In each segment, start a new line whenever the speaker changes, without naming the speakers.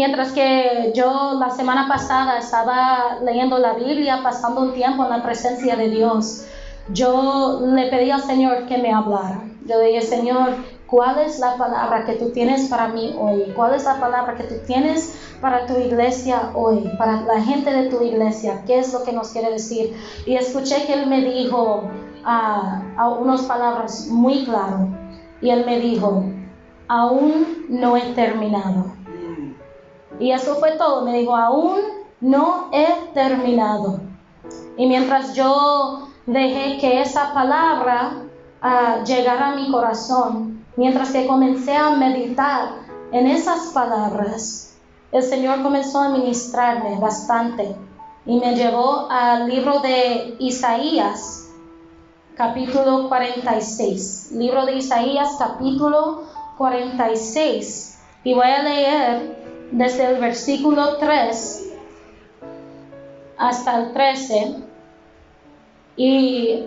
Mientras que yo la semana pasada estaba leyendo la Biblia, pasando un tiempo en la presencia de Dios, yo le pedí al Señor que me hablara. Yo le dije, Señor, ¿cuál es la palabra que tú tienes para mí hoy? ¿Cuál es la palabra que tú tienes para tu iglesia hoy? Para la gente de tu iglesia, ¿qué es lo que nos quiere decir? Y escuché que Él me dijo unas palabras muy claras. Y Él me dijo, aún no he terminado. Y eso fue todo. Me dijo, aún no he terminado. Y mientras yo dejé que esa palabra llegara a mi corazón, mientras que comencé a meditar en esas palabras, el Señor comenzó a ministrarme bastante. Y me llevó al libro de Isaías, capítulo 46. Libro de Isaías, capítulo 46. Y voy a leer desde el versículo 3 hasta el 13. Y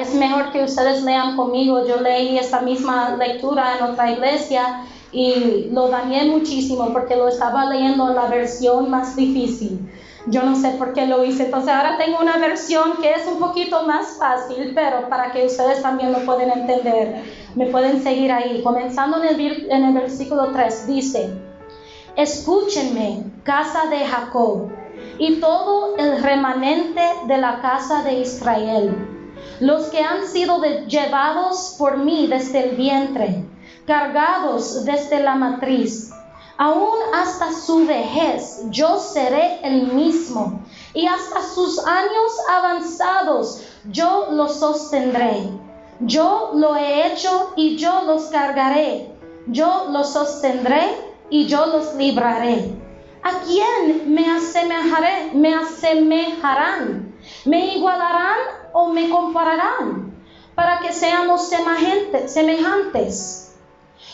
es mejor que ustedes lean conmigo. Yo leí esta misma lectura en otra iglesia y lo dañé muchísimo porque lo estaba leyendo en la versión más difícil. Yo no sé por qué lo hice. Entonces ahora tengo una versión que es un poquito más fácil, pero para que ustedes también lo puedan entender, me pueden seguir ahí. Comenzando en el versículo 3, dice: escúchenme, casa de Jacob, y todo el remanente de la casa de Israel, los que han sido llevados por mí desde el vientre, cargados desde la matriz. Aún hasta su vejez yo seré el mismo, y hasta sus años avanzados yo los sostendré. Yo lo he hecho y yo los cargaré. Yo los sostendré y yo los libraré. ¿A quién me asemejaré? ¿Me asemejarán? ¿Me igualarán o me compararán? Para que seamos semejantes.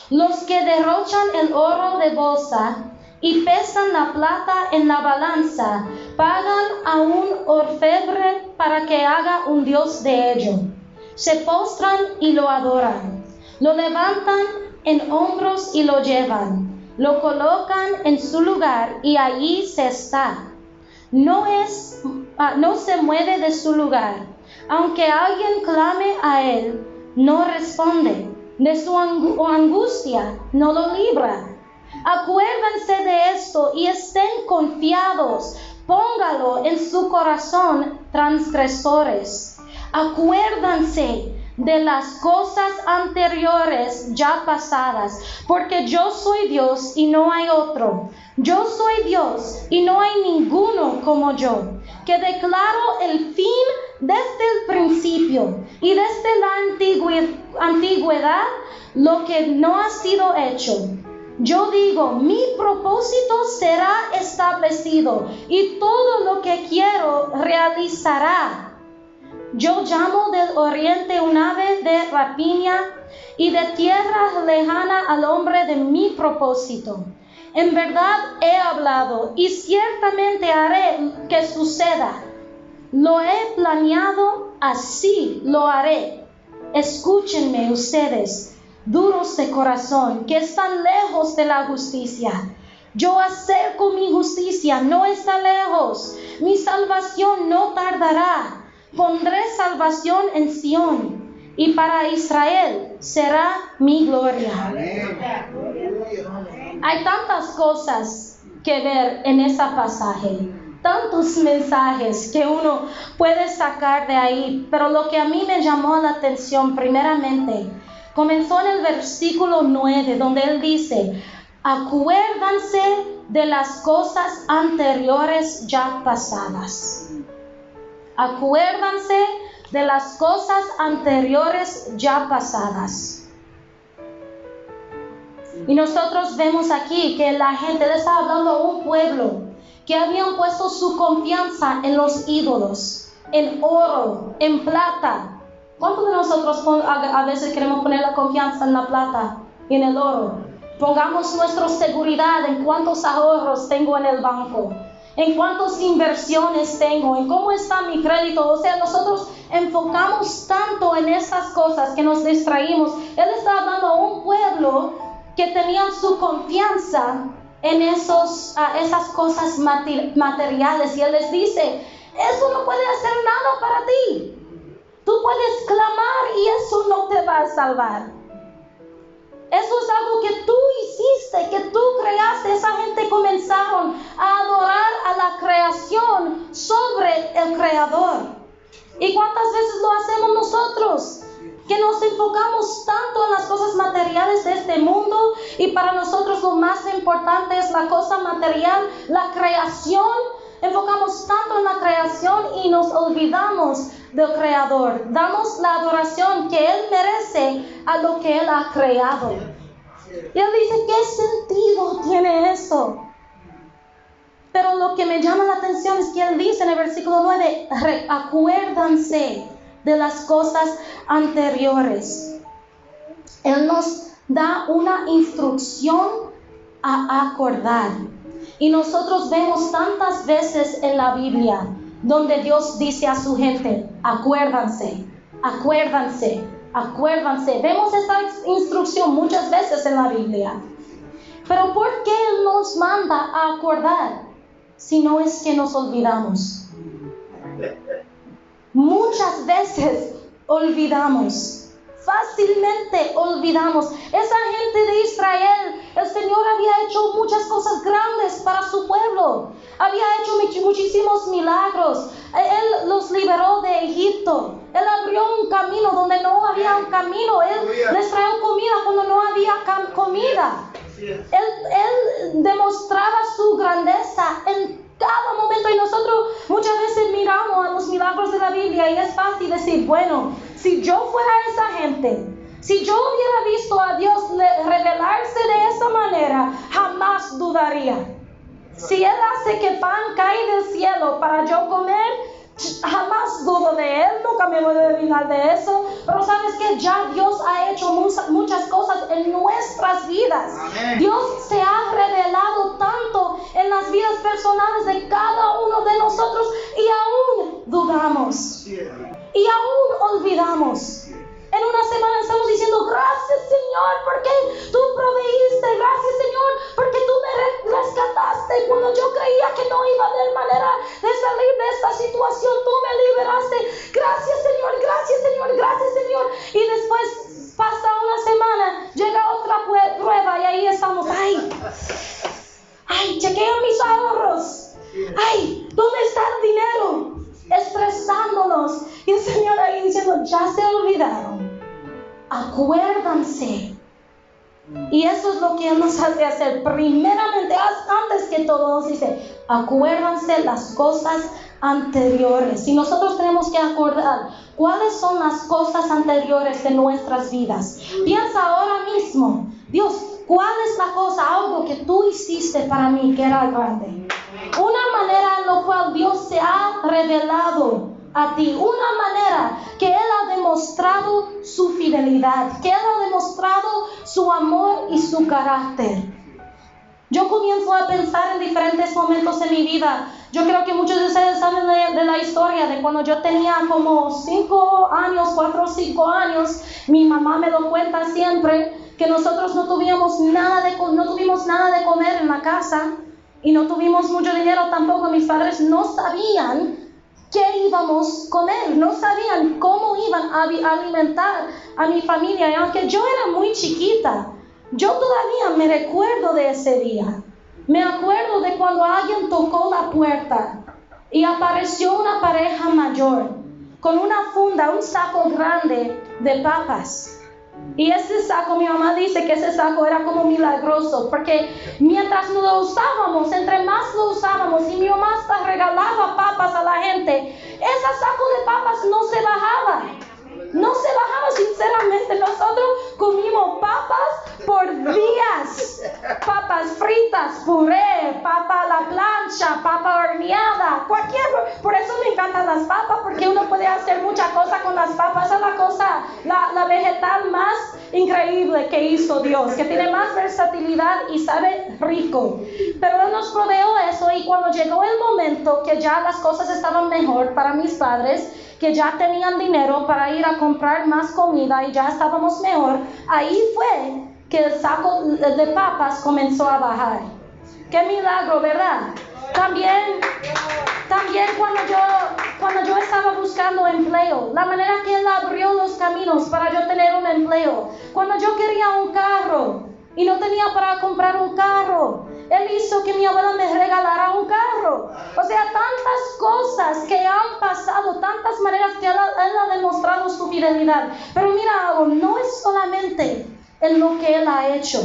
Los que derrochan el oro de bolsa y pesan la plata en la balanza, pagan a un orfebre para que haga un dios de ello. Se postran y lo adoran. Lo levantan en hombros y lo llevan. Lo colocan en su lugar y allí se está. No se mueve de su lugar. Aunque alguien clame a él, no responde. De su angustia no lo libra. Acuérdense de esto y estén confiados. Póngalo en su corazón, transgresores. Acuérdense de las cosas anteriores ya pasadas, porque yo soy Dios y no hay otro. Yo soy Dios y no hay ninguno como yo, que declaro el fin desde el principio y desde la antigüedad lo que no ha sido hecho. Yo digo, mi propósito será establecido y todo lo que quiero realizará. Yo llamo del oriente un ave de rapiña y de tierra lejana al hombre de mi propósito. En verdad he hablado y ciertamente haré que suceda. Lo he planeado, así lo haré. Escúchenme ustedes, duros de corazón, que están lejos de la justicia. Yo acerco mi justicia, no está lejos. Mi salvación no tardará. Pondré salvación en Sión, y para Israel será mi gloria. Hay tantas cosas que ver en ese pasaje, tantos mensajes que uno puede sacar de ahí, pero lo que a mí me llamó la atención primeramente, comenzó en el versículo 9, donde él dice: acuérdense de las cosas anteriores ya pasadas. Acuérdense de las cosas anteriores ya pasadas. Y nosotros vemos aquí que la gente le está hablando a un pueblo que habían puesto su confianza en los ídolos, en oro, en plata. ¿Cuántos de nosotros a veces queremos poner la confianza en la plata y en el oro? Pongamos nuestra seguridad en cuántos ahorros tengo en el banco, en cuántas inversiones tengo, en cómo está mi crédito. O sea, nosotros enfocamos tanto en esas cosas que nos distraímos. Él está hablando a un pueblo que tenían su confianza en esas cosas materiales, y Él les dice, eso no puede hacer nada para ti. Tú puedes clamar y eso no te va a salvar. Eso es algo que tú hiciste, que tú creaste. Esa gente comenzaron a adorar a la creación sobre el Creador. ¿Y cuántas veces lo hacemos nosotros? Que nos enfocamos tanto en las cosas materiales de este mundo, y para nosotros lo más importante es la cosa material, la creación. Enfocamos tanto en la creación y nos olvidamos del Creador. Damos la adoración que Él merece a lo que Él ha creado. Y Él dice, ¿qué sentido tiene eso? Pero lo que me llama la atención es que Él dice en el versículo 9, acuérdense de las cosas anteriores. Él nos da una instrucción a acordar. Y nosotros vemos tantas veces en la Biblia donde Dios dice a su gente, acuérdense, acuérdense, acuérdense. Vemos esa instrucción muchas veces en la Biblia. Pero ¿por qué Él nos manda a acordar si no es que nos olvidamos? Muchas veces olvidamos. Fácilmente olvidamos. Esa gente de Israel, el Señor había hecho muchas cosas grandes para su pueblo. Había hecho muchísimos milagros. Él los liberó de Egipto. Él abrió un camino donde no había un camino. Él les trajo comida cuando no había comida. Él demostraba su grandeza en cada momento, y nosotros muchas veces miramos a los milagros de la Biblia y es fácil decir, bueno, si yo fuera esa gente, si yo hubiera visto a Dios revelarse de esa manera, jamás dudaría. Si Él hace que pan cae del cielo para yo comer, jamás dudo de Él, nunca me voy a adivinar de eso. Pero sabes que ya Dios ha hecho muchas cosas en nuestras vidas. Amén. Dios se ha revelado tanto en las vidas personales de cada uno de nosotros, y aún dudamos, y aún olvidamos. En una semana estamos diciendo, gracias Señor porque tú proveíste, gracias Señor porque tú me rescataste cuando yo creía que no iba a haber manera de salir de esta situación, tú me liberaste, gracias Señor, gracias Señor, gracias Señor. Y después pasa una semana, llega otra prueba y ahí estamos, ay, chequeo mis ahorros, ay, ¿dónde está el dinero? Estresándonos, y el Señor ahí diciendo, ya se olvidaron, acuérdense. Y eso es lo que Él nos hace hacer. Primeramente, antes que todo, nos dice, acuérdense las cosas anteriores. Y nosotros tenemos que acordar cuáles son las cosas anteriores de nuestras vidas. Piensa ahora mismo, Dios, ¿cuál es la cosa, algo que tú hiciste para mí que era grande? Una manera en la cual Dios se ha revelado a ti, una manera que Él ha demostrado su fidelidad, que Él ha demostrado su amor y su carácter. Yo comienzo a pensar en diferentes momentos en mi vida. Yo creo que muchos de ustedes saben de la historia de cuando yo tenía como 4 o 5 años. Mi mamá me lo cuenta siempre, que nosotros no tuvimos nada de comer en la casa y no tuvimos mucho dinero tampoco. Mis padres no sabían qué íbamos a comer, no sabían cómo iban a alimentar a mi familia. Y aunque yo era muy chiquita, yo todavía me recuerdo de ese día. Me acuerdo de cuando alguien tocó la puerta y apareció una pareja mayor con una funda, un saco grande de papas. Y ese saco, mi mamá dice que ese saco era como milagroso, porque mientras lo usábamos, entre más lo usábamos, y mi mamá hasta regalaba papas a la gente, ese saco de papas no se bajaba. No se bajaba, sinceramente. Nosotros comimos papas por días. Papas fritas, puré, papa a la plancha, papa horneada, por eso me encantan las papas, porque uno puede hacer muchas cosas con las papas. Es la cosa, la vegetal más increíble que hizo Dios, que tiene más versatilidad y sabe rico. Pero Él nos proveó eso, y cuando llegó el momento que ya las cosas estaban mejor para mis padres, que ya tenían dinero para ir a comprar más comida y ya estábamos mejor, ahí fue que el saco de papas comenzó a bajar. Qué milagro, ¿verdad? También cuando yo estaba buscando empleo, la manera que Él abrió los caminos para yo tener un empleo. Cuando yo quería un carro y no tenía para comprar un carro, Él hizo que mi abuela me regalara un carro. O sea, tantas cosas que han pasado, tantas maneras que Él ha demostrado su fidelidad. Pero mira algo, no es solamente en lo que Él ha hecho.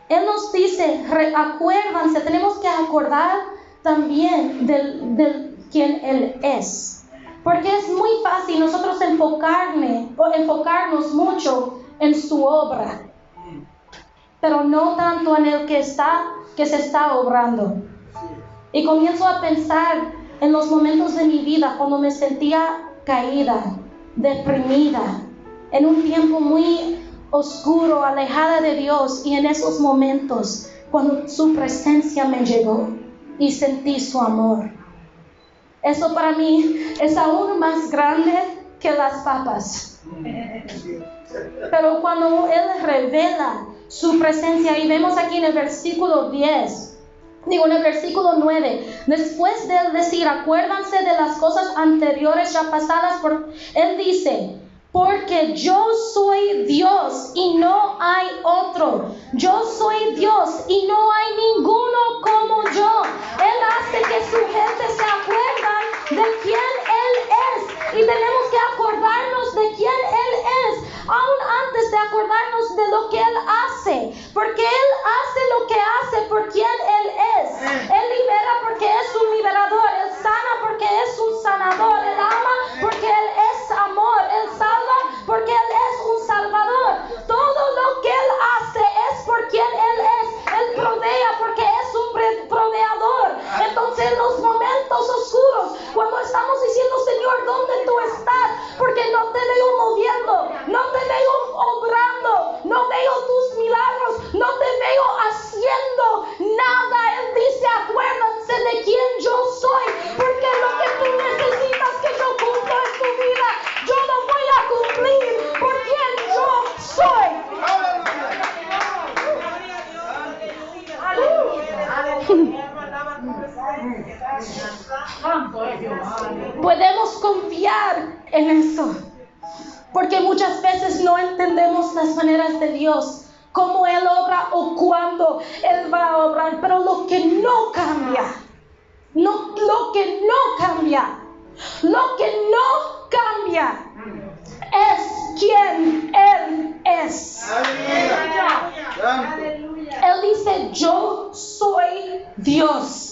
Él nos dice, acuérdense, tenemos que acordar también del quien Él es. Porque es muy fácil nosotros enfocarnos mucho en su obra, pero no tanto en el que se está obrando. Y comienzo a pensar en los momentos de mi vida cuando me sentía caída, deprimida, en un tiempo muy oscuro, alejada de Dios, y en esos momentos cuando su presencia me llegó y sentí su amor. Eso para mí es aún más grande que las papas. Pero cuando Él revela su presencia, y vemos aquí en el versículo 9, después de Él decir, acuérdense de las cosas anteriores ya pasadas, Él dice, porque yo soy Dios y no hay otro. Yo soy Dios y no hay ninguno como yo. Él hace que su gente se acuerdan de quién Él es. Y tenemos que acordarnos de quién Él es, aún antes de acordarnos de lo que Él hace. Porque Él hace lo que hace por quien Él es. Él libera porque es un liberador. Él sana porque es un sanador. Él ama porque Él es amor. Él salva porque Él es un salvador. Todo lo que Él hace es por quien Él es. Él provea porque es un proveedor. Entonces en los momentos oscuros, cuando estamos diciendo, Señor, ¿dónde tú estás? Porque no te veo moviendo, no te veo obrando, no veo tus milagros, no te veo haciendo nada. Él dice, acuérdense de quién yo soy, porque lo que tú necesitas que yo cumpla en tu vida, yo no voy a cumplir por quien yo soy. Podemos confiar en eso, porque muchas veces no entendemos las maneras de Dios, cómo Él obra o cuándo Él va a obrar, pero lo que no cambia es quien Él es. Él dice, yo soy Dios.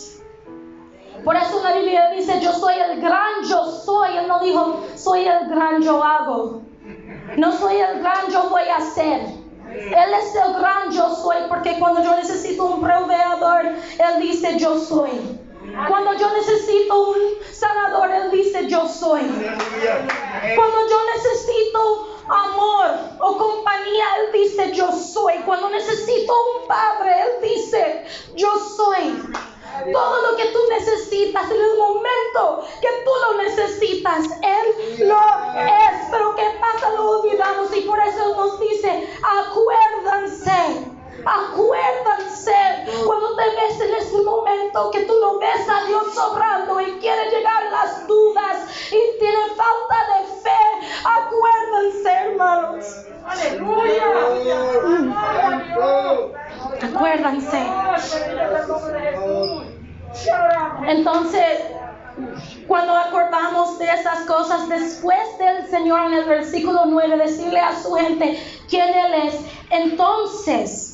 Por eso la Biblia dice, yo soy el gran yo soy. Él no dijo, soy el gran yo hago. No soy el gran yo voy a ser. Él es el gran yo soy, porque cuando yo necesito un proveedor, Él dice, yo soy. Cuando yo necesito un sanador, Él dice, yo soy. Cuando yo necesito amor o compañía, Él dice, yo soy. Cuando necesito un padre, Él dice, yo soy. Todo lo que tú necesitas en el momento que tú lo necesitas, Él lo es. Pero ¿qué pasa? Lo olvidamos, y por eso Él nos dice, acuérdense. Cuando te ves en ese momento que tú no ves a Dios obrando y quieren llegar las dudas y tienen falta de fe, acuérdense, hermanos. Aleluya. Acuérdense. Entonces, cuando acordamos de esas cosas, después del Señor en el versículo 9 decirle a su gente quién Él es, entonces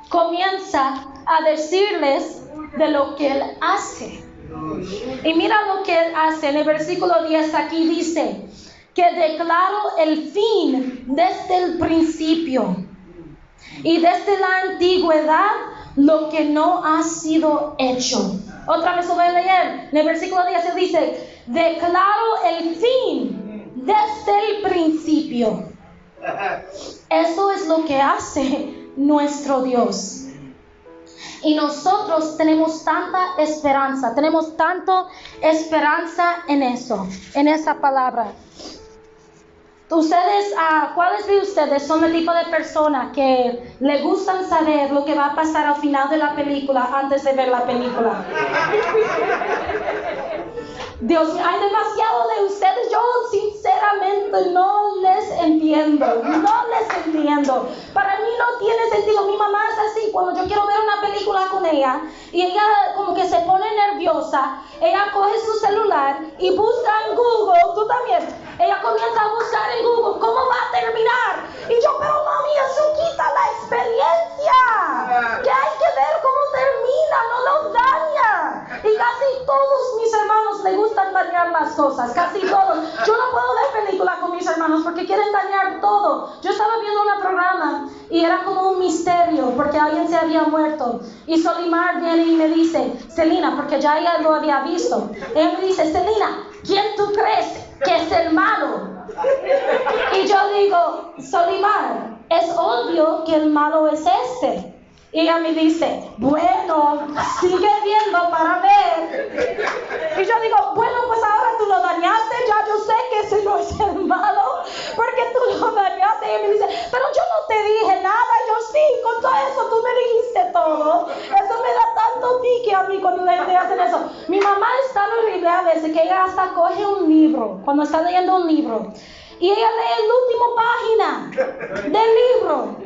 comienza a decirles de lo que Él hace. Y mira lo que Él hace. En el versículo 10 aquí dice que declaró el fin desde el principio y desde la antigüedad lo que no ha sido hecho. Otra vez lo voy a leer. En el versículo 10 Él dice, declaró el fin desde el principio. Eso es lo que hace nuestro Dios. Y nosotros tenemos tanta esperanza en eso, en esa palabra. Ustedes, ¿cuáles de ustedes son el tipo de persona que le gustan saber lo que va a pasar al final de la película antes de ver la película? Dios mío, hay demasiado de ustedes. Yo sinceramente no les entiendo. Para mí no tiene sentido. Mi mamá es así. Cuando yo quiero ver una película con ella y ella como que se pone nerviosa, ella coge su celular y busca en Google, tú también. Ella comienza a buscar en Google cómo va a terminar. Y yo, pero mami, eso quita la experiencia. Que hay que ver cómo termina, no nos daña. Y casi todos mis hermanos les gustan dañar las cosas, casi todos. Yo no puedo ver películas con mis hermanos porque quieren dañar todo. Yo estaba viendo un programa y era como un misterio porque alguien se había muerto. Y Solimar viene y me dice, Celina, porque ya ella lo había visto. Ella me dice, Celina, ¿quién tú crees que es el malo? Y yo digo, Solimar, es obvio que el malo es este. Y ella me dice, bueno, sigue viendo para ver. Y yo digo, bueno, pues ahora tú lo dañaste, ya yo sé que ese no es el malo, porque tú lo dañaste. Y ella me dice, pero yo no te dije nada. Yo sí, con todo eso tú me dijiste todo. Eso me da tanto pique a mí cuando le hacen eso. Mi mamá es tan horrible a veces que ella hasta coge un libro, cuando está leyendo un libro, y ella lee la última página del libro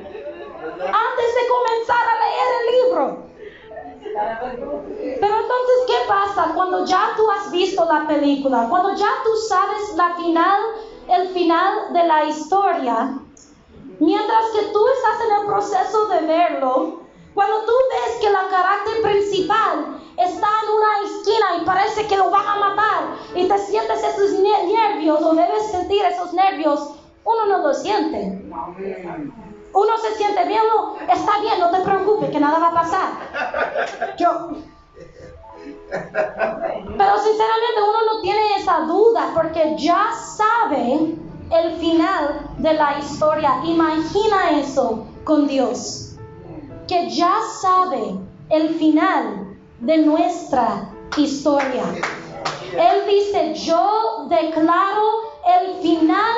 antes de comenzar a leer el libro. Pero entonces, ¿qué pasa cuando ya tú has visto la película? Cuando ya tú sabes el final de la historia, mientras que tú estás en el proceso de verlo, cuando tú ves que la carácter principal está en una esquina y parece que lo van a matar y te sientes esos nervios o debes sentir esos nervios, uno no lo siente. Uno se siente bien, está bien, no te preocupes, que nada va a pasar. Pero sinceramente uno no tiene esa duda porque ya sabe el final de la historia. Imagina eso con Dios, que ya sabe el final de nuestra historia. Él dice, yo declaro el final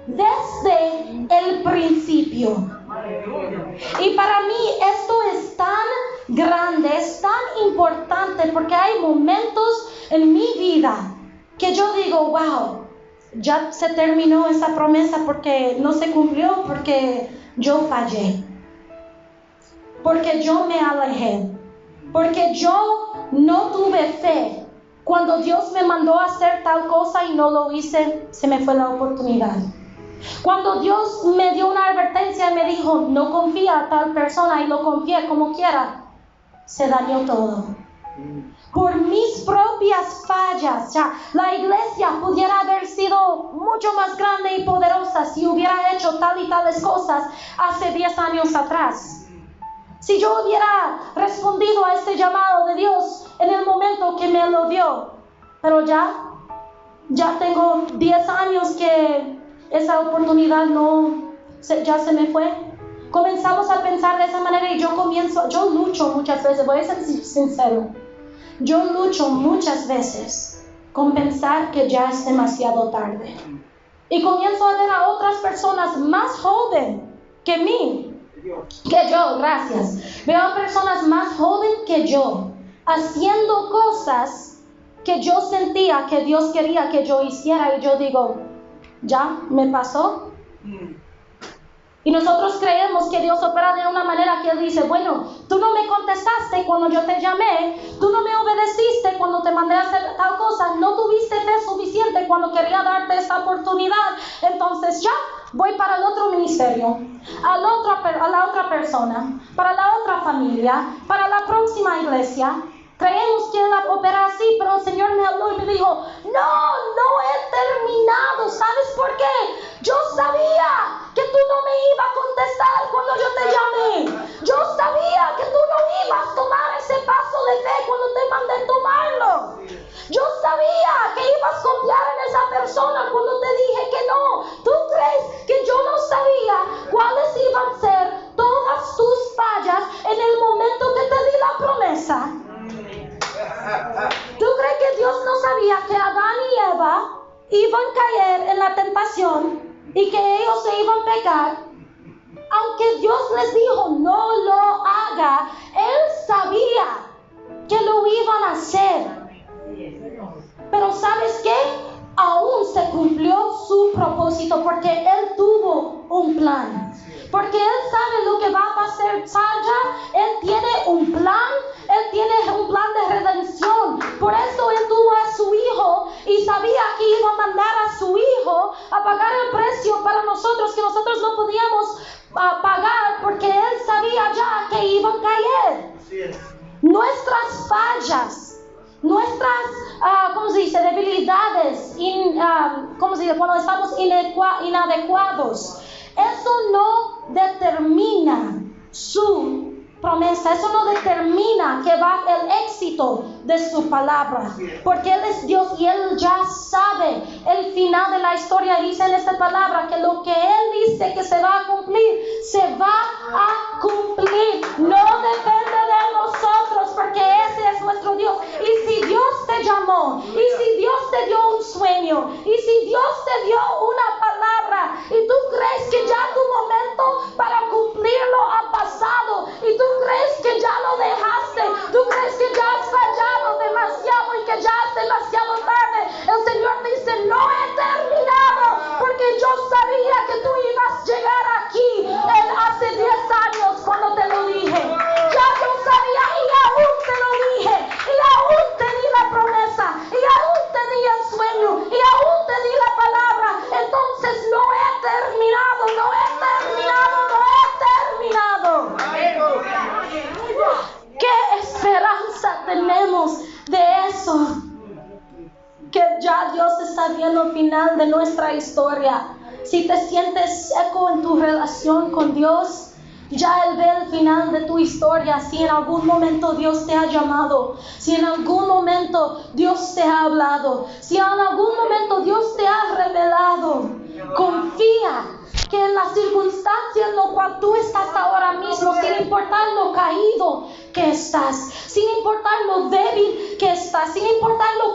desde el principio. Y para mí esto es tan grande, es tan importante porque hay momentos en mi vida que yo digo, wow, ya se terminó esa promesa porque no se cumplió, porque yo fallé, porque yo me alejé, porque yo no tuve fe. Cuando Dios me mandó a hacer tal cosa y no lo hice, se me fue la oportunidad. Cuando Dios me dio una advertencia y me dijo, no confía a tal persona, y lo confié como quiera, se dañó todo. Por mis propias fallas, ya, la iglesia pudiera haber sido mucho más grande y poderosa si hubiera hecho tal y tales cosas hace 10 años atrás. Si yo hubiera respondido a este llamado de Dios en el momento que me lo dio. Pero ya tengo 10 años que esa oportunidad ya se me fue. Comenzamos a pensar de esa manera y yo lucho muchas veces, voy a ser sincero, yo lucho muchas veces con pensar que ya es demasiado tarde. Y comienzo a ver a otras personas más jóvenes que yo, gracias. Veo a personas más jóvenes que yo haciendo cosas que yo sentía que Dios quería que yo hiciera y yo digo, ya me pasó. Y nosotros creemos que Dios opera de una manera que Él dice, bueno, tú no me contestaste cuando yo te llamé, tú no me obedeciste cuando te mandé a hacer tal cosa, no tuviste fe suficiente cuando quería darte esta oportunidad, entonces ya voy para el otro ministerio, a la otra persona, para la otra familia, para la próxima iglesia. Creemos que Él opera así, pero el Señor me habló y me dijo, no he terminado. ¿Sabes por qué? Yo sabía que tú no me ibas a contestar cuando yo te llamé. Yo sabía que tú no ibas a tomar ese paso de fe cuando te mandé tomarlo. Yo sabía que ibas a confiar en esa persona cuando te dije que no. ¿Tú crees que yo no sabía cuáles iban a ser todas tus fallas en el momento que te di la promesa? ¿Tú crees que Dios no sabía que Adán y Eva iban a caer en la tentación y que ellos se iban a pecar, aunque Dios les dijo no lo haga, Él sabía que lo iban a hacer. Pero ¿sabes qué? Aún se cumplió su propósito porque Él tuvo un plan. Porque Él sabe lo que va a pasar allá. Él tiene un plan. Él tiene un plan de redención. Por eso Él tuvo a su Hijo y sabía que iba a mandar a su Hijo a pagar el precio para nosotros que nosotros no podíamos pagar, porque Él sabía ya que iban a caer. Nuestras fallas, nuestras, ¿cómo se dice? Debilidades, ¿cómo se dice? Cuando estamos inadecuados. Eso no determina su promesa, eso no determina que va el éxito de su palabra, porque Él es Dios y Él ya sabe el final de la historia. Dice en esta palabra que lo que Él dice que se va a cumplir, se va a cumplir. No depende de nosotros, porque ese es nuestro Dios. Y si Dios te llamó, y si Dios te dio un sueño, y si Dios te dio una palabra, y tú crees que ya tu momento para cumplirlo ha pasado, y tú crees que ya lo dejaste, tú crees que ya has fallado demasiado y que ya es demasiado tarde, el Señor dice: no he terminado, porque yo sabía que tú ibas a llegar aquí hace 10 años cuando te lo dije. Ya yo sabía y aún te lo dije, y aún te di la promesa, y aún te di el sueño, y aún te di la palabra. Entonces no he terminado, no he terminado, no he terminado. ¿Qué esperanza tenemos de eso? Que ya Dios está viendo el final de nuestra historia. Si te sientes seco en tu relación con Dios, ya Él ve el final de tu historia. Si en algún momento Dios te ha llamado, si en algún momento Dios te ha hablado, si en algún momento Dios te ha revelado, confía que en la circunstancia en la cual tú estás ahora mismo, sin importar lo caído que estás, sin importar lo débil que estás, sin importar lo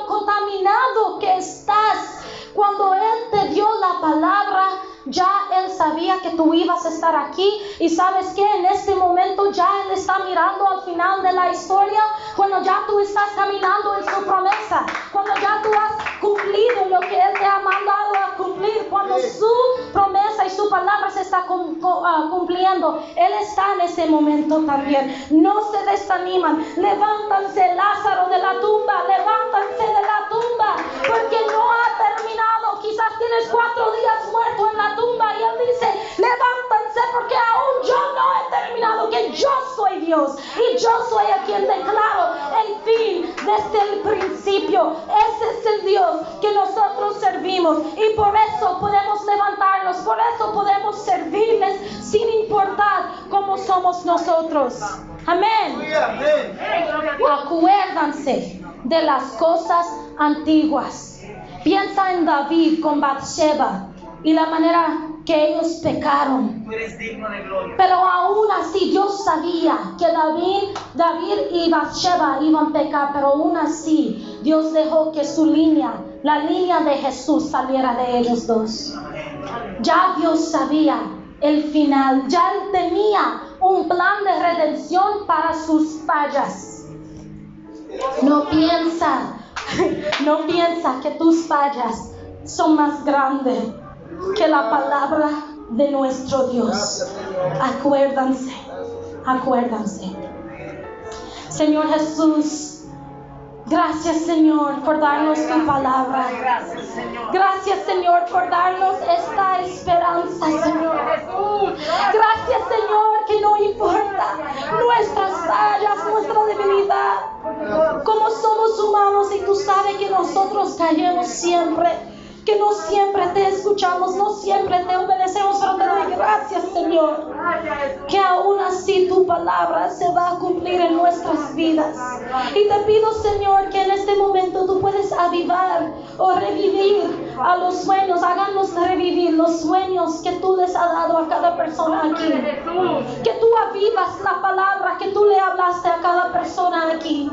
contaminado que estás, cuando Él te dio la palabra, ya Él sabía que tú ibas a estar aquí. Y sabes que en este momento ya Él está mirando al final de la historia, cuando ya tú estás caminando en su promesa, cuando ya tú has cumplido lo que Él te ha mandado a cumplir, cuando su promesa y su palabra se está cumpliendo. Él está en ese momento también. No se desaniman, levántanse, Lázaro de la tumba, levántanse de la tumba, porque no ha terminado. Quizás tienes 4 días muerto en la tumba y Él dice: levántanse, porque aún yo no he terminado, que yo soy Dios y yo soy a quien declaro el fin desde el principio. Ese es el Dios que nosotros servimos, y por eso podemos levantarnos, por eso podemos servirles sin importar cómo somos nosotros. Amén. Acuérdense de las cosas antiguas. Piensa en David con Batseba y la manera que ellos pecaron.
Tú eres digno de gloria.
Pero aún así Dios sabía que David y Batseba iban a pecar, pero aún así Dios dejó que su línea, la línea de Jesús, saliera de ellos dos. Ya Dios sabía el final, ya Él tenía un plan de redención para sus fallas. No piensa que tus fallas son más grandes que la palabra de nuestro Dios. Acuérdense. Señor Jesús, gracias, Señor, por darnos tu palabra. Gracias, Señor, por darnos esta esperanza, Señor. Gracias, Señor, que no importa nuestras fallas, nuestra debilidad, como somos humanos, y tú sabes que nosotros caemos siempre, que no siempre te escuchamos, no siempre te obedecemos, pero te doy gracias, Señor, que aún así tu palabra se va a cumplir en nuestras vidas. Y te pido, Señor, que en este momento tú puedes avivar o revivir a los sueños, háganos revivir los sueños que tú les has dado a cada persona aquí. Que tú avivas la palabra que tú le hablaste a cada persona aquí.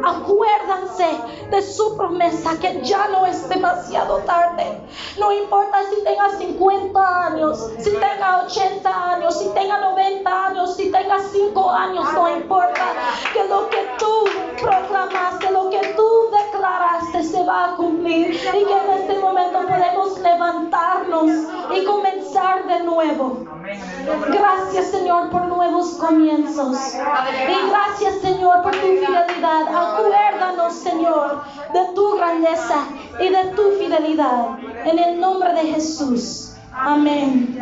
Acuérdense de su promesa que ya no es demasiado tarde. No importa si tenga 50 años, si tenga 80 años, si tenga 90 años, si tenga 5 años, no importa. Que lo que tú proclamaste, lo que tú declaraste se va a cumplir. Y que en este momento podemos levantarnos y comenzar de nuevo. Gracias, Señor, por nuevos comienzos. Y gracias, Señor, por tu fidelidad. Acuérdanos, Señor, de tu grandeza y de tu fidelidad. En el nombre de Jesús. Amén.